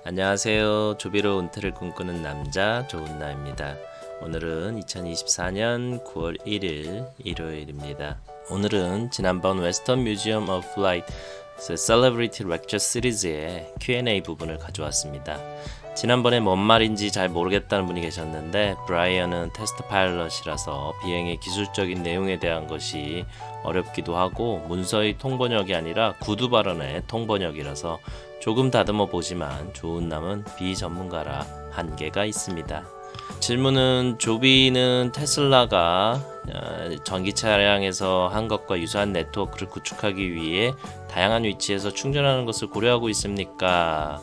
안녕하세요. 조비로 은퇴를 꿈꾸는 남자 조은나입니다. 오늘은 2024년 9월 1일 일요일입니다. 오늘은 지난번 웨스턴 뮤지엄 오브 플라이트 셀러브리티 렉처 시리즈의 Q&A 부분을 가져왔습니다. 지난번에 뭔 말인지 잘 모르겠다는 분이 계셨는데 브라이언은 테스트 파일럿이라서 비행의 기술적인 내용에 대한 것이 어렵기도 하고 문서의 통번역이 아니라 구두 발언의 통번역이라서 조금 다듬어 보지만 좋은 남은 비전문가라 한계가 있습니다. 질문은 조비는 테슬라가 전기 차량에서 한 것과 유사한 네트워크를 구축하기 위해 다양한 위치에서 충전하는 것을 고려하고 있습니까?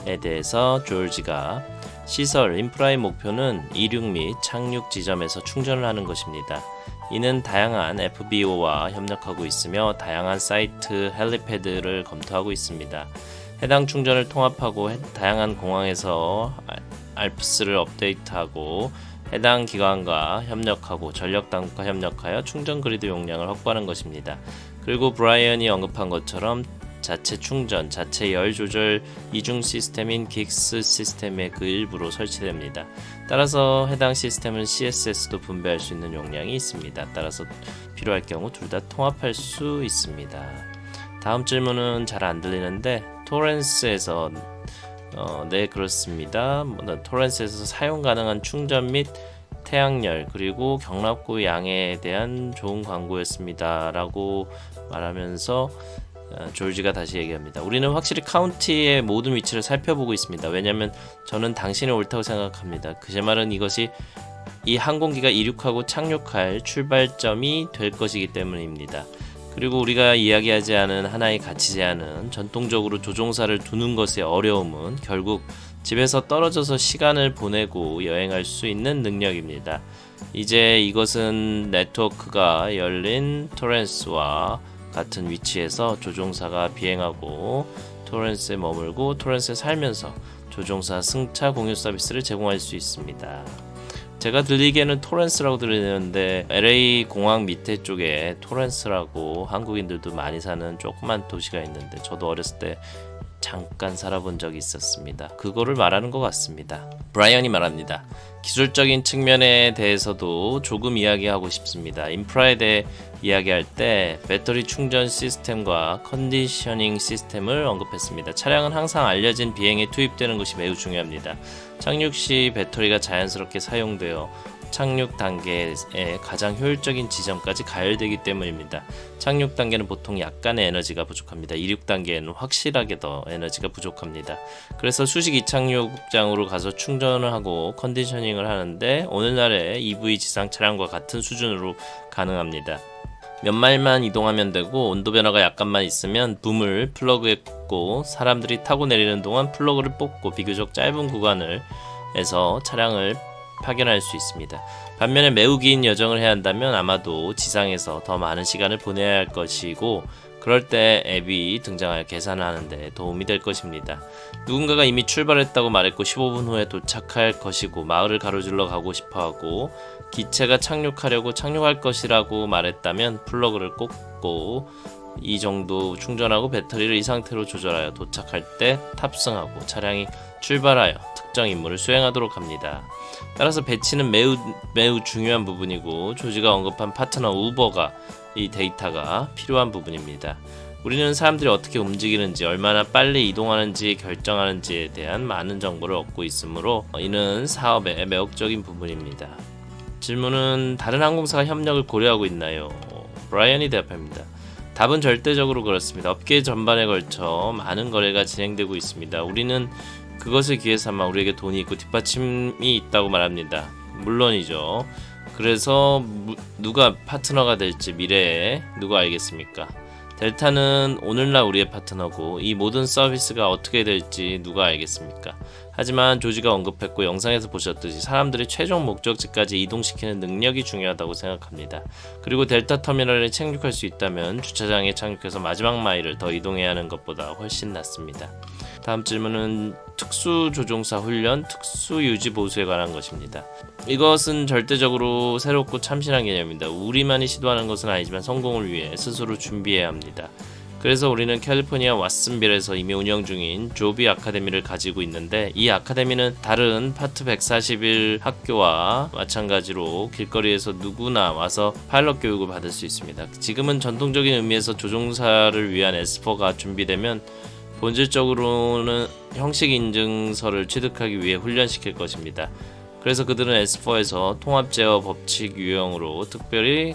에 대해서 조지가 시설 인프라의 목표는 이륙 및 착륙 지점에서 충전을 하는 것입니다. 이는 다양한 FBO와 협력하고 있으며 다양한 사이트 헬리패드를 검토하고 있습니다. 해당 충전을 통합하고 다양한 공항에서 알프스를 업데이트하고 해당 기관과 협력하고 전력당국과 협력하여 충전 그리드 용량을 확보하는 것입니다. 그리고 브라이언이 언급한 것처럼 자체 충전, 자체 열 조절 이중 시스템인 긱스 시스템의 그 일부로 설치됩니다. 따라서 해당 시스템은 CSS도 분배할 수 있는 용량이 있습니다. 따라서 필요할 경우 둘 다 통합할 수 있습니다. 다음 질문은 잘 안 들리는데 토렌스에서 네 그렇습니다. 토렌스에서 사용 가능한 충전 및 태양열 그리고 경납고 양에 대한 좋은 광고였습니다 라고 말하면서 조지가 다시 얘기합니다. 우리는 확실히 카운티의 모든 위치를 살펴보고 있습니다. 왜냐하면 저는 당신이 옳다고 생각합니다. 그 제 말은 이것이 이 항공기가 이륙하고 착륙할 출발점이 될 것이기 때문입니다. 그리고 우리가 이야기하지 않은 하나의 가치 제한은 전통적으로 조종사를 두는 것의 어려움은 결국 집에서 떨어져서 시간을 보내고 여행할 수 있는 능력입니다. 이제 이것은 네트워크가 열린 토렌스와 같은 위치에서 조종사가 비행하고 토렌스에 머물고 토렌스에 살면서 조종사 승차 공유 서비스를 제공할 수 있습니다. 제가 들리기에는 토렌스라고 들리는데 LA 공항 밑에 쪽에 토렌스라고 한국인들도 많이 사는 조그만 도시가 있는데 저도 어렸을 때 잠깐 살아본 적이 있었습니다. 그거를 말하는 것 같습니다. 브라이언이 말합니다. 기술적인 측면에 대해서도 조금 이야기하고 싶습니다. 인프라에 대해 이야기할 때 배터리 충전 시스템과 컨디셔닝 시스템을 언급했습니다. 차량은 항상 알려진 비행에 투입되는 것이 매우 중요합니다. 착륙 시 배터리가 자연스럽게 사용되어 착륙 단계의 가장 효율적인 지점까지 가열되기 때문입니다. 착륙 단계는 보통 약간의 에너지가 부족합니다. 이륙 단계에는 확실하게 더 에너지가 부족합니다. 그래서 수직 이착륙장으로 가서 충전을 하고 컨디셔닝을 하는데 오늘날의 EV 지상 차량과 같은 수준으로 가능합니다. 몇 마일만 이동하면 되고 온도 변화가 약간만 있으면 붐을 플러그에 꽂고 사람들이 타고 내리는 동안 플러그를 뽑고 비교적 짧은 구간을 에서 차량을 파견할 수 있습니다. 반면에 매우 긴 여정을 해야 한다면 아마도 지상에서 더 많은 시간을 보내야 할 것이고 그럴 때 앱이 등장하여 계산을 하는데 도움이 될 것입니다. 누군가가 이미 출발했다고 말했고 15분 후에 도착할 것이고 마을을 가로질러 가고 싶어하고 기체가 착륙하려고 착륙할 것이라고 말했다면 플러그를 꽂고 이 정도 충전하고 배터리를 이 상태로 조절하여 도착할 때 탑승하고 차량이 출발하여 특정 임무를 수행하도록 합니다. 따라서 배치는 매우 중요한 부분이고 조지가 언급한 파트너 우버가 이 데이터가 필요한 부분입니다. 우리는 사람들이 어떻게 움직이는지 얼마나 빨리 이동하는지 결정하는지에 대한 많은 정보를 얻고 있으므로 이는 사업의 매혹적인 부분입니다. 질문은 다른 항공사가 협력을 고려하고 있나요? 브라이언이 대답합니다. 답은 절대적으로 그렇습니다. 업계 전반에 걸쳐 많은 거래가 진행되고 있습니다. 우리는 그것을 기회 삼아 우리에게 돈이 있고 뒷받침이 있다고 말합니다. 물론이죠. 그래서 누가 파트너가 될지 미래에 누가 알겠습니까? 델타는 오늘날 우리의 파트너고 이 모든 서비스가 어떻게 될지 누가 알겠습니까? 하지만 조지가 언급했고 영상에서 보셨듯이 사람들이 최종 목적지까지 이동시키는 능력이 중요하다고 생각합니다. 그리고 델타 터미널에 착륙할 수 있다면 주차장에 착륙해서 마지막 마일을 더 이동해야 하는 것보다 훨씬 낫습니다. 다음 질문은 특수조종사 훈련, 특수유지보수에 관한 것입니다. 이것은 절대적으로 새롭고 참신한 개념입니다. 우리만이 시도하는 것은 아니지만 성공을 위해 스스로 준비해야 합니다. 그래서 우리는 캘리포니아 왓슨빌에서 이미 운영 중인 조비 아카데미를 가지고 있는데, 이 아카데미는 다른 파트 141 학교와 마찬가지로 길거리에서 누구나 와서 파일럿 교육을 받을 수 있습니다. 지금은 전통적인 의미에서 조종사를 위한 S4가 준비되면 본질적으로는 형식 인증서를 취득하기 위해 훈련시킬 것입니다. 그래서 그들은 S4에서 통합 제어 법칙 유형으로 특별히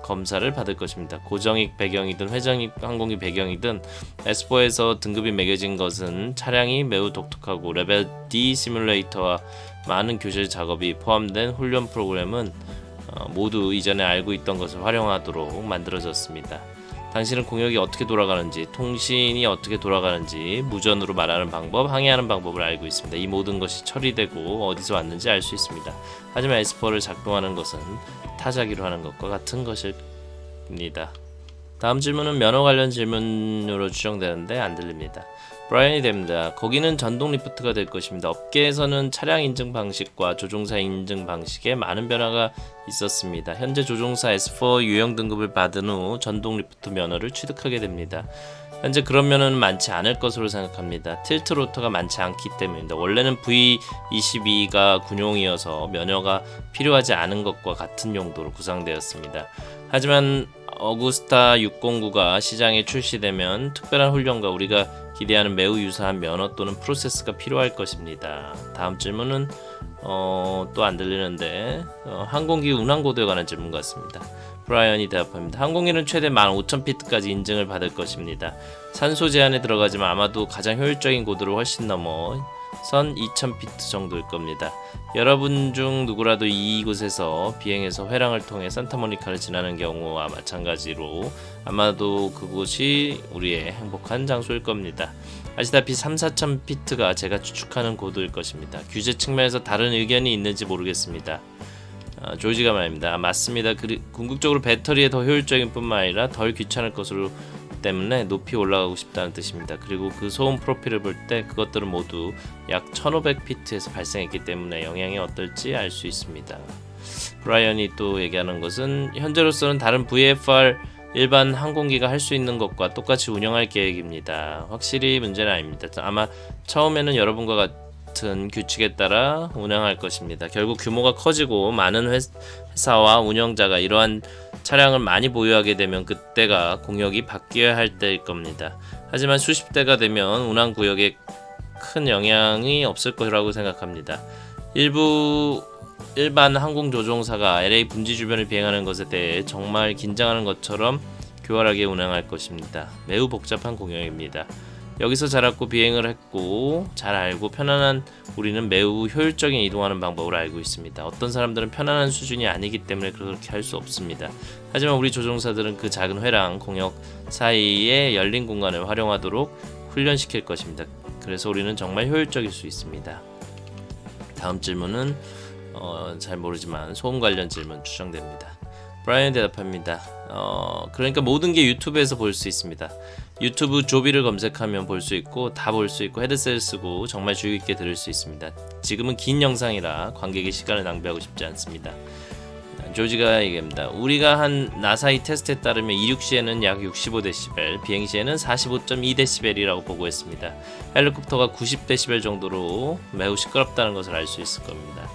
검사를 받을 것입니다. 고정익 배경이든 회전익 항공기 배경이든 S4에서 등급이 매겨진 것은 차량이 매우 독특하고 레벨 D 시뮬레이터와 많은 교실 작업이 포함된 훈련 프로그램은 모두 이전에 알고 있던 것을 활용하도록 만들어졌습니다. 당신은 공역이 어떻게 돌아가는지, 통신이 어떻게 돌아가는지, 무전으로 말하는 방법, 항해하는 방법을 알고 있습니다. 이 모든 것이 처리되고 어디서 왔는지 알 수 있습니다. 하지만 S4를 작동하는 것은 타자기로 하는 것과 같은 것입니다. 다음 질문은 면허 관련 질문으로 추정되는데 안 들립니다. 브라이언이 됩니다. 거기는 전동 리프트가 될 것입니다. 업계에서는 차량 인증 방식과 조종사 인증 방식에 많은 변화가 있었습니다. 현재 조종사 S4 유형 등급을 받은 후 전동 리프트 면허를 취득하게 됩니다. 현재 그런 면허는 많지 않을 것으로 생각합니다. 틸트 로터가 많지 않기 때문입니다. 원래는 V22가 군용이어서 면허가 필요하지 않은 것과 같은 용도로 구상되었습니다. 하지만 어구스타 609가 시장에 출시되면 특별한 훈련과 우리가 기대하는 매우 유사한 면허 또는 프로세스가 필요할 것입니다. 다음 질문은 또 안 들리는데 항공기 운항고도에 관한 질문 같습니다. 브라이언이 대답합니다. 항공기는 최대 15,000피트까지 인증을 받을 것입니다. 산소 제한에 들어가지만 아마도 가장 효율적인 고도를 훨씬 넘어 선 2,000피트 정도일 겁니다. 여러분 중 누구라도 이곳에서 비행해서 회랑을 통해 산타모니카를 지나는 경우와 마찬가지로 아마도 그곳이 우리의 행복한 장소일 겁니다. 아시다시피 3,4,000피트가 제가 추측하는 고도일 것입니다. 규제 측면에서 다른 의견이 있는지 모르겠습니다. 조지가 말입니다. 맞습니다. 궁극적으로 배터리에 더 효율적인 뿐만 아니라 덜 귀찮을 것으로 때문에 높이 올라가고 싶다는 뜻입니다. 그리고 그 소음 프로필을 볼 때 그것들은 모두 약 1500피트에서 발생했기 때문에 영향이 어떨지 알 수 있습니다. 브라이언이 또 얘기하는 것은 현재로서는 다른 VFR 일반 항공기가 할 수 있는 것과 똑같이 운영할 계획입니다. 확실히 문제는 아닙니다. 아마 처음에는 여러분과 같은 규칙에 따라 운영할 것입니다. 결국 규모가 커지고 많은 회사와 운영자가 이러한 차량을 많이 보유하게 되면 그때가 공역이 바뀌어야 할 때일 겁니다. 하지만 수십 대가 되면 운항 구역에 큰 영향이 없을 거라고 생각합니다. 일반 항공 조종사가 LA 분지 주변을 비행하는 것에 대해 정말 긴장하는 것처럼 교활하게 운항할 것입니다. 매우 복잡한 공역입니다. 여기서 자랐고 비행을 했고 잘 알고 편안한 우리는 매우 효율적인 이동하는 방법을 알고 있습니다. 어떤 사람들은 편안한 수준이 아니기 때문에 그렇게 할 수 없습니다. 하지만 우리 조종사들은 그 작은 회랑 공역 사이의 열린 공간을 활용하도록 훈련시킬 것입니다. 그래서 우리는 정말 효율적일 수 있습니다. 다음 질문은 잘 모르지만 소음 관련 질문 추정됩니다. 브라이언 대답합니다. 그러니까 모든 게 유튜브에서 볼 수 있습니다. 유튜브 조비를 검색하면 볼 수 있고 다 볼 수 있고 헤드셋을 쓰고 정말 주의 깊게 들을 수 있습니다. 지금은 긴 영상이라 관객의 시간을 낭비하고 싶지 않습니다. 조지가 얘기합니다. 우리가 한 나사의 테스트에 따르면 이륙 시에는 약 65dB, 비행 시에는 45.2dB이라고 보고했습니다. 헬리콥터가 90dB 정도로 매우 시끄럽다는 것을 알 수 있을 겁니다.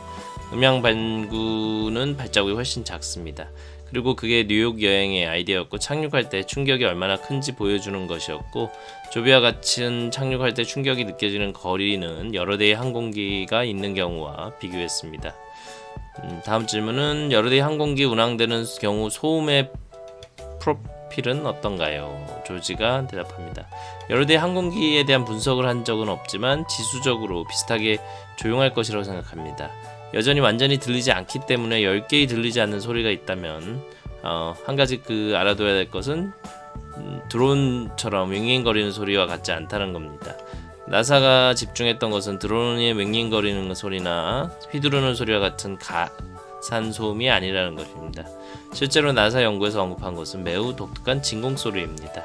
음향 반구는 발자국이 훨씬 작습니다. 그리고 그게 뉴욕 여행의 아이디어였고 착륙할 때 충격이 얼마나 큰지 보여주는 것이었고 조비와 같은 착륙할 때 충격이 느껴지는 거리는 여러 대의 항공기가 있는 경우와 비교했습니다. 다음 질문은 여러 대의 항공기 운항되는 경우 소음의 프로필은 어떤가요? 조지가 대답합니다. 여러 대의 항공기에 대한 분석을 한 적은 없지만 지수적으로 비슷하게 조용할 것이라고 생각합니다. 여전히 완전히 들리지 않기 때문에 10개의 들리지 않는 소리가 있다면 한 가지 알아둬야 될 것은 드론처럼 윙윙거리는 소리와 같지 않다는 겁니다. 나사가 집중했던 것은 드론이 윙윙거리는 소리나 휘두르는 소리와 같은 가산 소음이 아니라는 것입니다. 실제로 나사 연구에서 언급한 것은 매우 독특한 진공 소리입니다.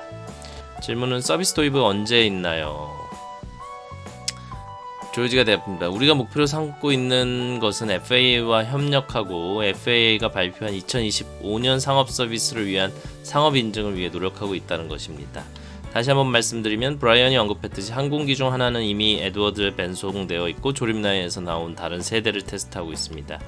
질문은 서비스 도입은 언제 있나요? 조지가 대답합니다. 우리가 목표로 삼고 있는 것은 FAA와 협력하고 FAA가 발표한 2025년 상업 서비스를 위한 상업 인증을 위해 노력하고 있다는 것입니다. 다시 한번 말씀드리면 브라이언이 언급했듯이 항공기 중 하나는 이미 에드워드에 변속되어 있고 조립 라인에서 나온 다른 세 대를 테스트하고 있습니다.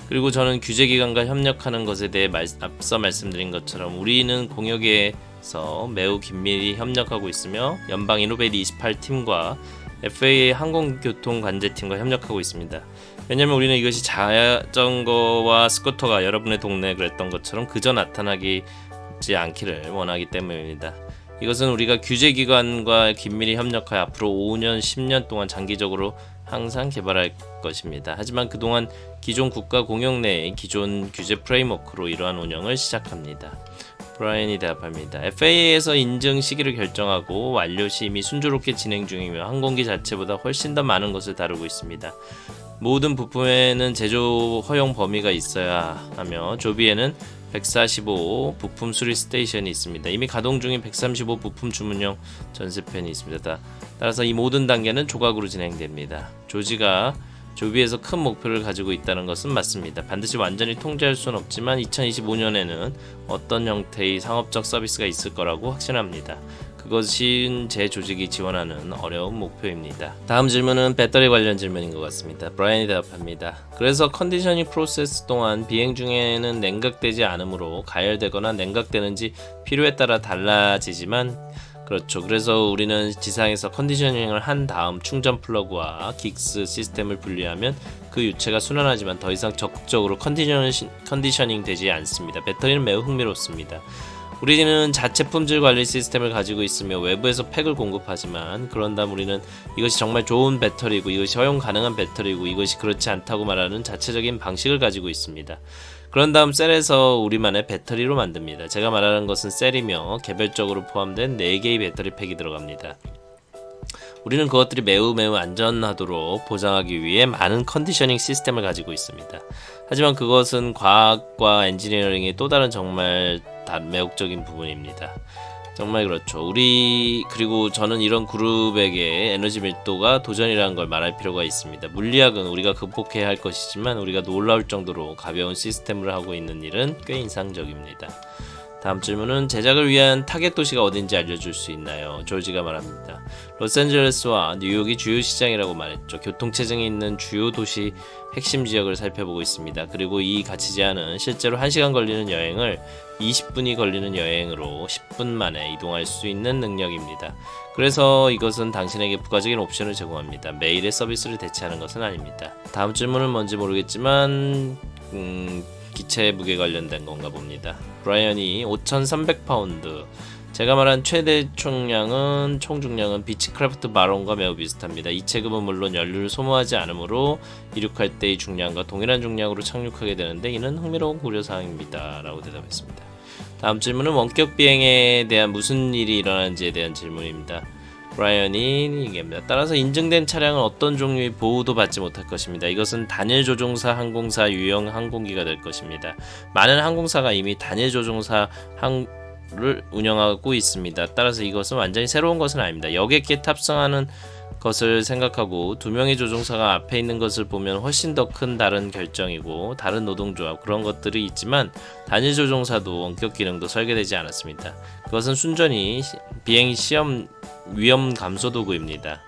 그리고 저는 규제기관과 협력하는 것에 대해 앞서 말씀드린 것처럼 우리는 공역에서 매우 긴밀히 협력하고 있으며 연방 이노베이트 28팀과 FAA 항공교통관제팀과 협력하고 있습니다. 왜냐하면 우리는 이것이 자전거와 스쿠터가 여러분의 동네에 그랬던 것처럼 그저 나타나지 않기를 원하기 때문입니다. 이것은 우리가 규제기관과 긴밀히 협력하여 앞으로 5년, 10년 동안 장기적으로 항상 개발할 것입니다. 하지만 그동안 기존 국가 공역 내의 기존 규제 프레임워크로 이러한 운영을 시작합니다. 브라이언이 대답합니다. FAA에서 인증 시기를 결정하고 완료 시 이미 순조롭게 진행 중이며 항공기 자체보다 훨씬 더 많은 것을 다루고 있습니다. 모든 부품에는 제조 허용 범위가 있어야 하며 조비에는 145 부품 수리 스테이션이 있습니다. 이미 가동 중인 135 부품 주문용 전세편이 있습니다. 따라서 이 모든 단계는 조각으로 진행됩니다. 조비에서 큰 목표를 가지고 있다는 것은 맞습니다. 반드시 완전히 통제할 수는 없지만 2025년에는 어떤 형태의 상업적 서비스가 있을 거라고 확신합니다. 그것이 제 조직이 지원하는 어려운 목표입니다. 다음 질문은 배터리 관련 질문인 것 같습니다. 브라이언이 대답합니다. 그래서 컨디셔닝 프로세스 동안 비행 중에는 냉각되지 않으므로 가열되거나 냉각되는지 필요에 따라 달라지지만 그렇죠. 그래서 우리는 지상에서 컨디셔닝을 한 다음 충전 플러그와 긱스 시스템을 분리하면 그 유체가 순환하지만 더 이상 적극적으로 컨디셔닝 되지 않습니다. 배터리는 매우 흥미롭습니다. 우리는 자체 품질 관리 시스템을 가지고 있으며 외부에서 팩을 공급하지만 그런 다음 우리는 이것이 정말 좋은 배터리고 이것이 허용 가능한 배터리고 이것이 그렇지 않다고 말하는 자체적인 방식을 가지고 있습니다. 그런 다음 셀에서 우리만의 배터리로 만듭니다. 제가 말하는 것은 셀이며 개별적으로 포함된 4개의 배터리 팩이 들어갑니다. 우리는 그것들이 매우 안전하도록 보장하기 위해 많은 컨디셔닝 시스템을 가지고 있습니다. 하지만 그것은 과학과 엔지니어링의 또 다른 정말 매혹적인 부분입니다. 정말 그렇죠. 그리고 저는 이런 그룹에게 에너지 밀도가 도전이라는 걸 말할 필요가 있습니다. 물리학은 우리가 극복해야 할 것이지만 우리가 놀라울 정도로 가벼운 시스템을 하고 있는 일은 꽤 인상적입니다. 다음 질문은 제작을 위한 타겟 도시가 어딘지 알려줄 수 있나요? 조지가 말합니다. 로스앤젤레스와 뉴욕이 주요 시장이라고 말했죠. 교통체증이 있는 주요 도시 핵심 지역을 살펴보고 있습니다. 그리고 이 가치 제한은 실제로 1시간 걸리는 여행을 20분이 걸리는 여행으로 10분 만에 이동할 수 있는 능력입니다. 그래서 이것은 당신에게 부가적인 옵션을 제공합니다. 매일의 서비스를 대체하는 것은 아닙니다. 다음 질문은 뭔지 모르겠지만 기체 무게 관련된 건가 봅니다. 브라이언이 5,300파운드 제가 말한 최대 총중량은 비치크래프트 바론과 매우 비슷합니다. 이 체급은 물론 연료를 소모하지 않으므로 이륙할 때의 중량과 동일한 중량으로 착륙하게 되는데 이는 흥미로운 고려사항입니다. 라고 대답했습니다. 다음 질문은 원격 비행에 대한 무슨 일이 일어나는지에 대한 질문입니다. 브라이언이 얘기합니다. 따라서 인증된 차량은 어떤 종류의 보호도 받지 못할 것입니다. 이것은 단일 조종사 항공사 유형 항공기가 될 것입니다. 많은 항공사가 이미 단일 조종사 를 운영하고 있습니다. 따라서 이것은 완전히 새로운 것은 아닙니다. 여객기에 탑승하는 것을 생각하고 2명의 조종사가 앞에 있는 것을 보면 훨씬 더 큰 다른 결정이고 다른 노동조합 그런 것들이 있지만 단일 조종사도 원격 기능도 설계되지 않았습니다. 그것은 순전히 비행 시험 위험 감소 도구입니다.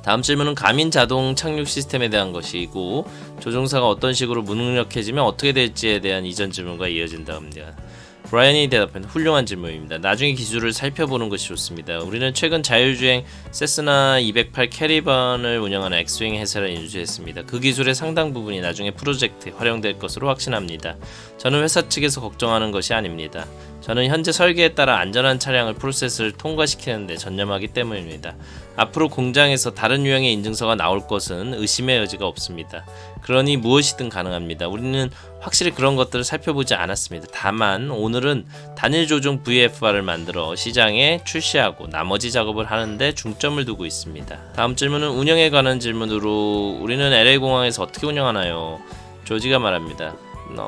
다음 질문은 가민 자동 착륙 시스템에 대한 것이고 조종사가 어떤 식으로 무능력해지면 어떻게 될지에 대한 이전 질문과 이어진다 합니다. 브라이언이 대답한 훌륭한 질문입니다. 나중에 기술을 살펴보는 것이 좋습니다. 우리는 최근 자율주행 세스나 208 캐리번을 운영하는 엑스윙 회사를 인수했습니다. 그 기술의 상당 부분이 나중에 프로젝트에 활용될 것으로 확신합니다. 저는 회사 측에서 걱정하는 것이 아닙니다. 저는 현재 설계에 따라 안전한 차량을 프로세스를 통과시키는 데 전념하기 때문입니다. 앞으로 공장에서 다른 유형의 인증서가 나올 것은 의심의 여지가 없습니다. 그러니 무엇이든 가능합니다. 우리는 확실히 그런 것들을 살펴보지 않았습니다. 다만 오늘은 단일 조종 VFR을 만들어 시장에 출시하고 나머지 작업을 하는데 중점을 두고 있습니다. 다음 질문은 운영에 관한 질문으로 우리는 LA 공항에서 어떻게 운영하나요? 조지가 말합니다.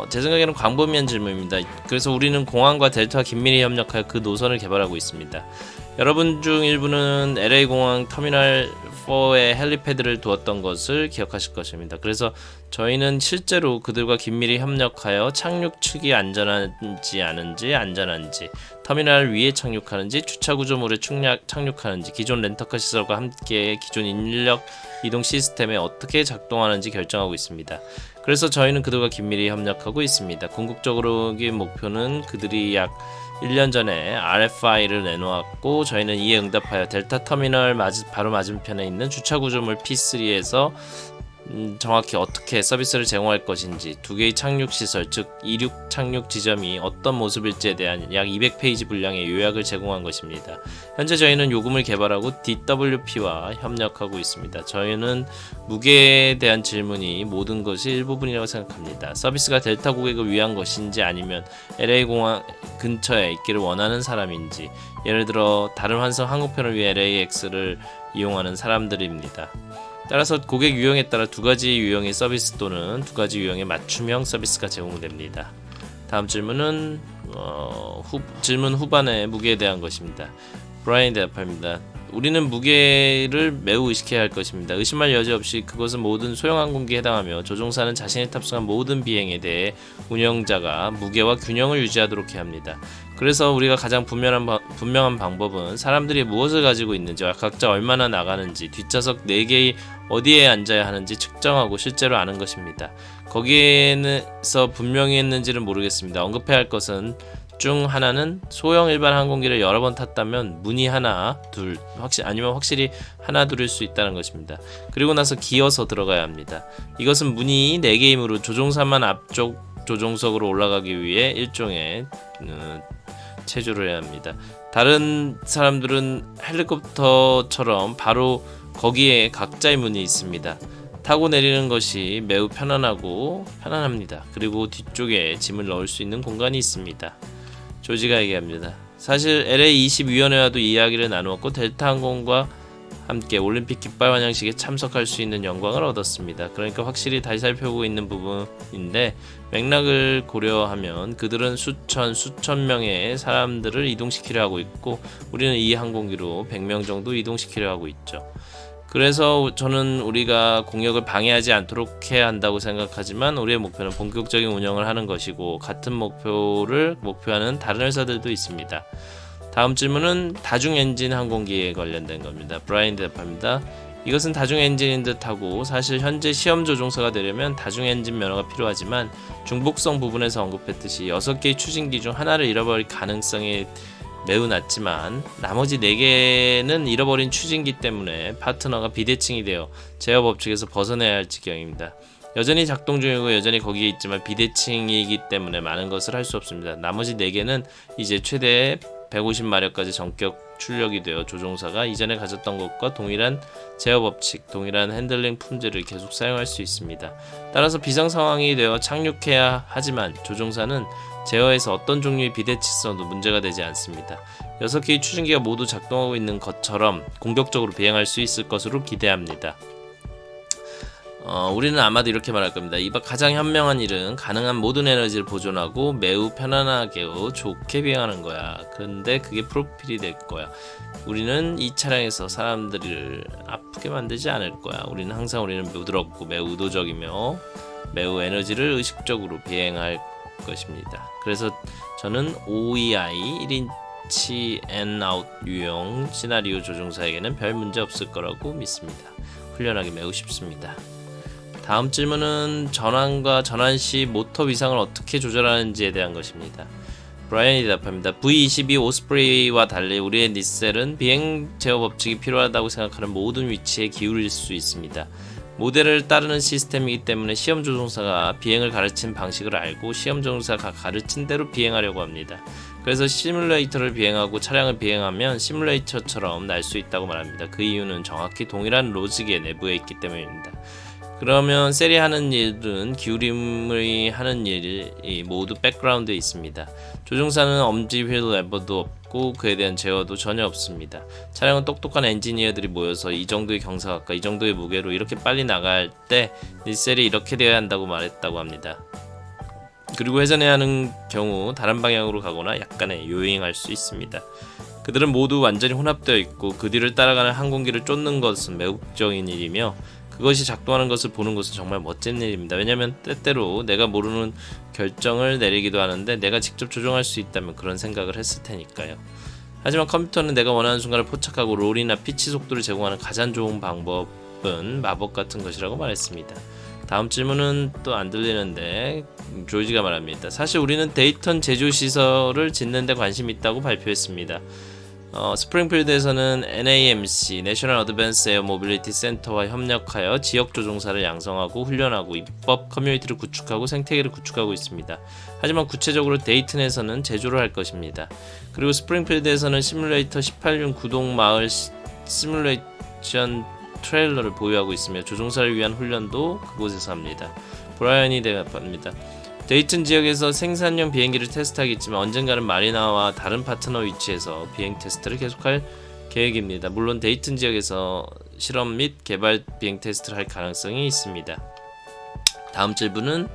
제 생각에는 광범위한 질문입니다. 그래서 우리는 공항과 델타와 긴밀히 협력하여 그 노선을 개발하고 있습니다. 여러분 중 일부는 LA 공항 터미널 4에 헬리패드를 두었던 것을 기억하실 것입니다. 그래서 저희는 실제로 그들과 긴밀히 협력하여 착륙 측이 안전한지 안전한지, 터미널 위에 착륙하는지, 주차 구조물에 착륙하는지, 기존 렌터카 시설과 함께 기존 인력 이동 시스템에 어떻게 작동하는지 결정하고 있습니다. 그래서 저희는 그들과 긴밀히 협력하고 있습니다. 궁극적으로의 목표는 그들이 약 1년 전에 RFI를 내놓았고 저희는 이에 응답하여 델타 터미널 바로 맞은편에 있는 주차 구조물 P3에서 정확히 어떻게 서비스를 제공할 것인지, 두 개의 착륙 시설, 즉 이륙 착륙 지점이 어떤 모습일지에 대한 약 200페이지 분량의 요약을 제공한 것입니다. 현재 저희는 요금을 개발하고 DWP와 협력하고 있습니다. 저희는 무게에 대한 질문이 모든 것이 일부분이라고 생각합니다. 서비스가 델타 고객을 위한 것인지 아니면 LA 공항 근처에 있기를 원하는 사람인지, 예를 들어 다른 환승 항공편을 위해 LAX를 이용하는 사람들입니다. 따라서 고객 유형에 따라 두 가지 유형의 서비스 또는 두 가지 유형의 맞춤형 서비스가 제공됩니다. 다음 질문은 질문 후반의 무게에 대한 것입니다. 브라이언 대답합니다. 우리는 무게를 매우 의식해야 할 것입니다. 의심할 여지 없이 그것은 모든 소형 항공기에 해당하며 조종사는 자신이 탑승한 모든 비행에 대해 운영자가 무게와 균형을 유지하도록 해야 합니다. 그래서 우리가 가장 분명한 방법은 사람들이 무엇을 가지고 있는지와 각자 얼마나 나가는지, 뒷좌석 4개의 어디에 앉아야 하는지 측정하고 실제로 아는 것입니다. 거기에서 분명히 했는지는 모르겠습니다. 언급해야 할 것은 중 하나는 소형 일반 항공기를 여러 번 탔다면 문이 하나, 둘, 확실히 하나, 둘일 수 있다는 것입니다. 그리고 나서 기어서 들어가야 합니다. 이것은 문이 4개이므로 조종사만 앞쪽 조종석으로 올라가기 위해 일종의 체조를 해야 합니다. 다른 사람들은 헬리콥터처럼 바로 거기에 각자의 문이 있습니다. 타고 내리는 것이 매우 편안합니다. 그리고 뒤쪽에 짐을 넣을 수 있는 공간이 있습니다. 조지가 얘기합니다. 사실 LA20위원회와도 이야기를 나누었고 델타 항공과 함께 올림픽 깃발 환영식에 참석할 수 있는 영광을 얻었습니다. 그러니까 확실히 다시 살펴보고 있는 부분인데, 맥락을 고려하면 그들은 수천 명의 사람들을 이동시키려 하고 있고 우리는 이 항공기로 100명 정도 이동시키려 하고 있죠. 그래서 저는 우리가 공역을 방해하지 않도록 해야 한다고 생각하지만 우리의 목표는 본격적인 운영을 하는 것이고 같은 목표를 목표하는 다른 회사들도 있습니다. 다음 질문은 다중 엔진 항공기에 관련된 겁니다. 브라이언 대답합니다. 이것은 다중 엔진인 듯하고 사실 현재 시험 조종사가 되려면 다중 엔진 면허가 필요하지만 중복성 부분에서 언급했듯이 6개의 추진기 중 하나를 잃어버릴 가능성이 매우 낮지만 나머지 4개는 잃어버린 추진기 때문에 파트너가 비대칭이 되어 제어 법칙에서 벗어나야 할 지경입니다. 여전히 작동 중이고 여전히 거기에 있지만 비대칭이기 때문에 많은 것을 할 수 없습니다. 나머지 4개는 이제 최대 150마력까지 전격 출력이 되어 조종사가 이전에 가졌던 것과 동일한 제어 법칙, 동일한 핸들링 품질을 계속 사용할 수 있습니다. 따라서 비상 상황이 되어 착륙해야 하지만 조종사는 제어에서 어떤 종류의 비대칭성도 문제가 되지 않습니다. 6개의 추진기가 모두 작동하고 있는 것처럼 공격적으로 비행할 수 있을 것으로 기대합니다. 우리는 아마도 이렇게 말할 겁니다. 이바 가장 현명한 일은 가능한 모든 에너지를 보존하고 매우 편안하게 좋게 비행하는 거야. 그런데 그게 프로필이 될 거야. 우리는 이 차량에서 사람들을 아프게 만들지 않을 거야. 우리는 부드럽고 매우 의도적이며 매우 에너지를 의식적으로 비행할 것입니다. 그래서 저는 OEI 1인치 앤아웃 유형 시나리오 조종사에게는 별 문제 없을 거라고 믿습니다. 훈련하기 매우 쉽습니다. 다음 질문은 전환과 전환 시 모터 위상을 어떻게 조절하는지에 대한 것입니다. 브라이언이 대답합니다. V22 오스프레이와 달리 우리의 니셀은 비행 제어 법칙이 필요하다고 생각하는 모든 위치에 기울일 수 있습니다. 모델을 따르는 시스템이기 때문에 시험 조종사가 비행을 가르친 방식을 알고 시험 조종사가 가르친 대로 비행하려고 합니다. 그래서 시뮬레이터를 비행하고 차량을 비행하면 시뮬레이터처럼 날 수 있다고 말합니다. 그 이유는 정확히 동일한 로직의 내부에 있기 때문입니다. 그러면 셀이 하는 일은 기울임을 하는 일이 모두 백그라운드에 있습니다. 조종사는 엄지 휠 레버도 없고 그에 대한 제어도 전혀 없습니다. 차량은 똑똑한 엔지니어들이 모여서 이 정도의 경사각과 이 정도의 무게로 이렇게 빨리 나갈 때 니셀이 이렇게 되어야 한다고 말했다고 합니다. 그리고 회전해야 하는 경우 다른 방향으로 가거나 약간의 요잉할 수 있습니다. 그들은 모두 완전히 혼합되어 있고 그 뒤를 따라가는 항공기를 쫓는 것은 매국적인 일이며 그것이 작동하는 것을 보는 것은 정말 멋진 일입니다. 왜냐하면 때때로 내가 모르는 결정을 내리기도 하는데 내가 직접 조종할 수 있다면 그런 생각을 했을 테니까요. 하지만 컴퓨터는 내가 원하는 순간을 포착하고 롤이나 피치 속도를 제공하는 가장 좋은 방법은 마법 같은 것이라고 말했습니다. 다음 질문은 또 안 들리는데 조지가 말합니다. 사실 우리는 데이턴 제조시설을 짓는 데 관심이 있다고 발표했습니다. 스프링필드에서는 NAMC National Advanced Air Mobility Center와 협력하여 지역 조종사를 양성하고 훈련하고 입법 커뮤니티를 구축하고 생태계를 구축하고 있습니다. 하지만 구체적으로 데이튼에서는 제조를 할 것입니다. 그리고 스프링필드에서는 시뮬레이터 18륜 구동 마을 시뮬레이션 트레일러를 보유하고 있으며 조종사를 위한 훈련도 그곳에서 합니다. 브라이언이 대답합니다. 데이튼 지역에서 생산용 비행기를 테스트하겠지만 언젠가는 마리나와 다른 파트너 위치에서 비행 테스트를 계속할 계획입니다. 물론 데이튼 지역에서 실험 및 개발 비행 테스트를 할 가능성이 있습니다. 다음 질문은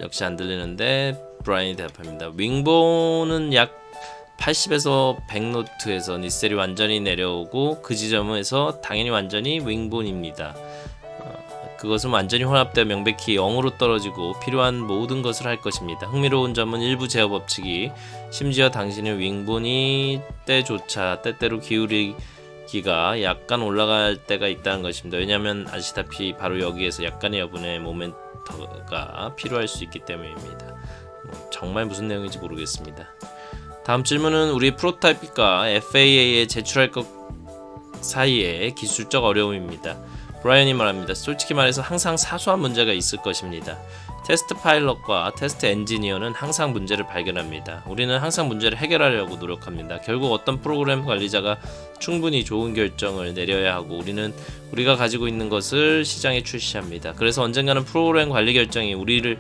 역시 안 들리는데 브라이언이 대답합니다. 윙보는 약 80에서 100노트에서 니셀이 완전히 내려오고 그 지점에서 당연히 완전히 윙본입니다. 그것은 완전히 혼합되어 명백히 0으로 떨어지고 필요한 모든 것을 할 것입니다. 흥미로운 점은 일부 제어 법칙이 심지어 당신의 윙본이 때조차 때때로 기울이기가 약간 올라갈 때가 있다는 것입니다. 왜냐하면 아시다시피 바로 여기에서 약간의 여분의 모멘터가 필요할 수 있기 때문입니다. 정말 무슨 내용인지 모르겠습니다. 다음 질문은 우리 프로토타입과 FAA에 제출할 것 사이의 기술적 어려움입니다. 브라이언이 말합니다. 솔직히 말해서 항상 사소한 문제가 있을 것입니다. 테스트 파일럿과 테스트 엔지니어는 항상 문제를 발견합니다. 우리는 항상 문제를 해결하려고 노력합니다. 결국 어떤 프로그램 관리자가 충분히 좋은 결정을 내려야 하고 우리는 우리가 가지고 있는 것을 시장에 출시합니다. 그래서 언젠가는 프로그램 관리 결정이 우리를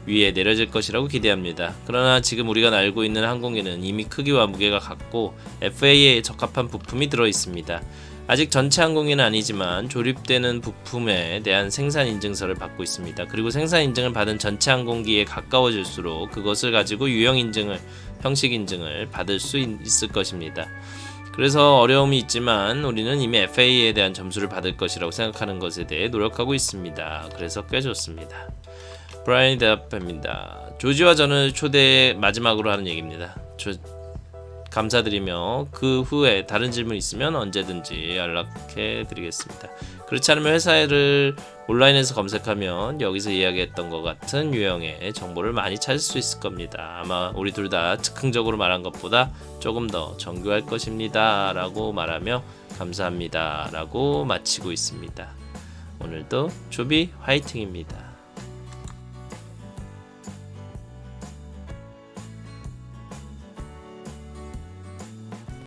위에 내려질 것이라고 기대합니다. 그러나 지금 우리가 알고 있는 항공기는 이미 크기와 무게가 같고 FAA에 적합한 부품이 들어 있습니다. 아직 전체 항공기는 아니지만 조립되는 부품에 대한 생산 인증서를 받고 있습니다. 그리고 생산 인증을 받은 전체 항공기에 가까워질수록 그것을 가지고 유형 인증을, 형식 인증을 받을 수 있을 것입니다. 그래서 어려움이 있지만 우리는 이미 FAA에 대한 점수를 받을 것이라고 생각하는 것에 대해 노력하고 있습니다. 그래서 꽤 좋습니다. 브라이언이 대답합니다. 조지와 저는 초대의 마지막으로 하는 얘기입니다. 감사드리며 그 후에 다른 질문 있으면 언제든지 연락해 드리겠습니다. 그렇지 않으면 회사를 온라인에서 검색하면 여기서 이야기했던 것 같은 유형의 정보를 많이 찾을 수 있을 겁니다. 아마 우리 둘 다 즉흥적으로 말한 것보다 조금 더 정교할 것입니다 라고 말하며 감사합니다 라고 마치고 있습니다. 오늘도 조비 화이팅입니다.